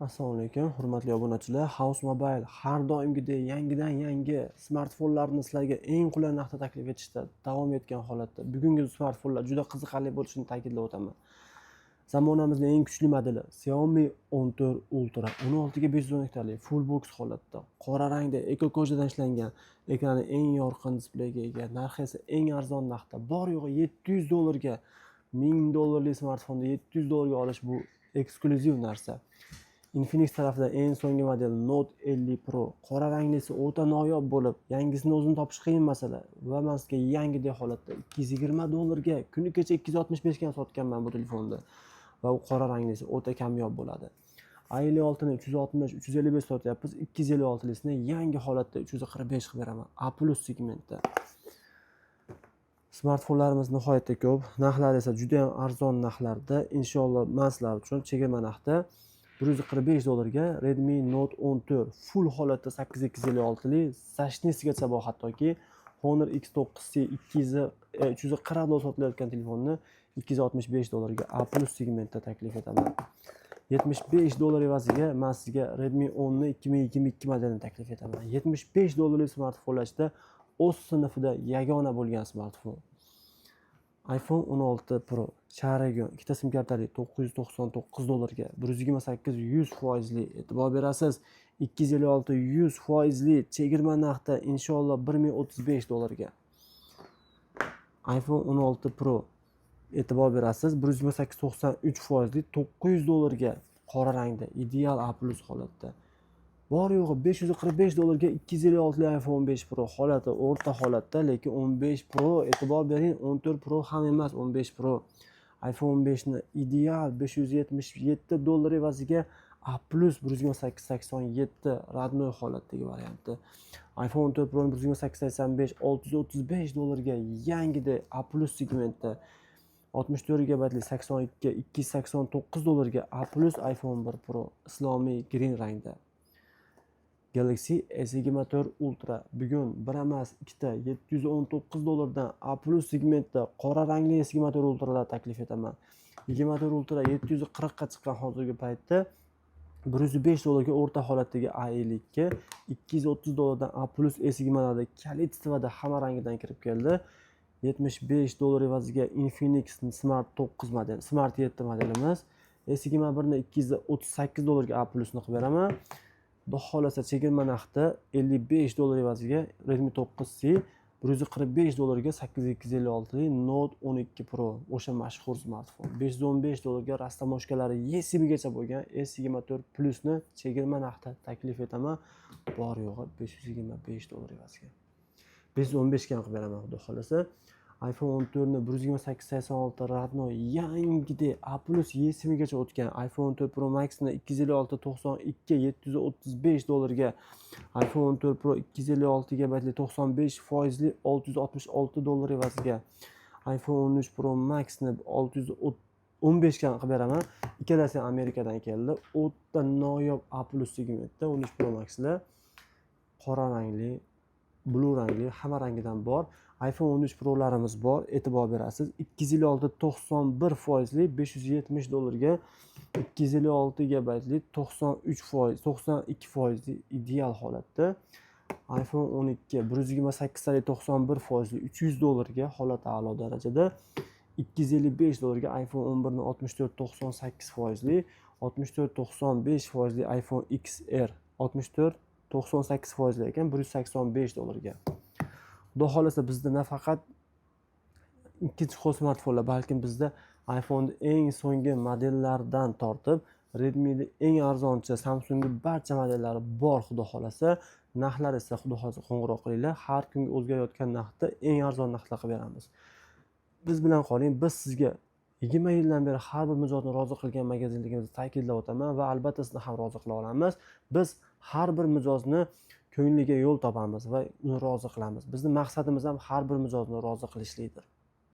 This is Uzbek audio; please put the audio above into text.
Assalomu alaykum, hurmatli obunachilar. House Mobile har doimgidek yangidan yangi smartfonlarni sizlarga eng qulay narxda taklif etishda davom etgan holatda. Bugungi smartfonlar juda qiziqarli bo'lishini ta'kidlab o'taman. Zamonamizning eng kuchli modeli Xiaomi 14 Ultra 16 ga 512 talik full box holatda, qora rangda eko kojadan ishlangan, ekrani eng yorqin displeyga ega, narxi esa eng arzon narxda. Bor yo'g'i $700 ga $1000 smartfonni $700 ga olish bu eksklyuziv narsa. Infinix tarafidan eng so'nggi model Note 50 Pro qora ranglisi o'ta noyob bo'lib, yangisini o'zini topish qiyin masala va men sizga yangidek holatda $220 ga kuni kecha 265 ga sotganman bu telefonni va u qora ranglisi o'ta kamyob bo'ladi. A56 ni 360 355 sotyapmiz, 256 lisini yangi holatda 345 qilib beraman. A+ segmentda. Smartfonlarimiz nihoyatda ko'p, narxlari esa juda ham arzon narxlarda. Inshaalloh men sizlar uchun chegirma narxda $145 ga Redmi Note 14 full holatda 8256 lik zashnisigacha bor, hattoki Honor X9C 340 dolar sotilayotgan telefonni $265 ga A+ segmentda taklif etaman. $75 evaziga men sizga Redmi 10 ni 2022 modelini taklif etaman. $75 smartfonlashda o'z sinfida yagona bo'lgan smartfon. iPhone 16 Pro Charagon ikkita sim kartali $999 ga 128 100% e'tibor berasiz. 256 100% chegirma narxda inshaalloh $1035 ga. iPhone 16 Pro e'tibor berasiz 128 93% $900 ga qora rangda ideal A+ holatda. Bor yo'g'i $545 ga 256 iPhone 5 Pro holati o'rta holatda, lekin 15 Pro e'tibor bering, 14 Pro ham emas, 15 Pro. iPhone 5 ni ideal $577 evaziga A+ 12887 radnoy holatdagi varianti. iPhone 14 Pro 12885 $635 ga yangida A+ segmentda. 64 GB 82 $289 ga A+ iPhone 1 Pro islomiy green rangda. Galaxy S24 Ultra bugun bir emas, ikkita $719 dan A+ segmentda qora rangli S24 Ultralar taklif etaman. 24 Ultra 740 ga chiqqan hozirgi paytda $105 ga o'rta holatdagi A50 ga $230 dan A+ S20larda kalittvada hamma rangidan kirib keldi. $75 evaziga Infinix Smart 9 model, Smart 7 modelimiz. S21 ni $238 ga A+ ni qilib beraman. Xudo xolasa chegirma narxda $55 evaziga Redmi 9C $145 ga 8256 lik Note 12 Pro o'sha mashhur smartfon. $515 ga rastamoshkalari eSIM gacha bo'lgan S24 Plus ni chegirma narxda taklif etaman. Bor yo'g'i $525 evaziga. 515 ga qilib beraman xudo xolasa. iPhone 14 ni 12886 radnoy yangidek A+ eSIM gacha o'tgan iPhone 14 Pro Max ni 256 92 $735 ga, iPhone 14 Pro 256 GB 95% $666 evaziga, iPhone 13 Pro Max ni 615 ga qilib beraman. Ikkalasi Amerikadan keldi. O'ta noyob A+ segmentda 13 Pro Max lar qora rangli, blue rangli, hamma rangidan bor. iPhone 13 Pro'larimiz bor, e'tibor berasiz. 256 91% $570 ga, 256 GB 93% 92% ideal holatda. iPhone 12 128 talik 91% $300 ga, holat a'lo darajada. $255 ga iPhone 11 ni 64 98% 64 95% iPhone XR 64 98% ekan, $185 ga. Xudo xolasa bizda nafaqat ikkinchi qo'l smartfonlar, balkim bizda iPhone eng so'nggi modellaridan tortib Redmi eng arzoncha, Samsung barcha modellari bor xudo xolasa. Narxlar esa xudo xolasa qo'ng'iroq qilinglar. Har kunga o'zgarayotgan narxda eng arzon narxlar qilib beramiz. Biz bilan qoling. Biz sizga 20 yildan beri har bir mijozni rozi qilgan magazinligimizni ta'kidlab o'taman va albatta sizni ham rozi qila olamiz. Biz har bir mijozni ko'ngliga yo'l topamiz va uni rozi qilamiz. Bizning maqsadimiz ham har bir mijozni rozi qilishlikdir.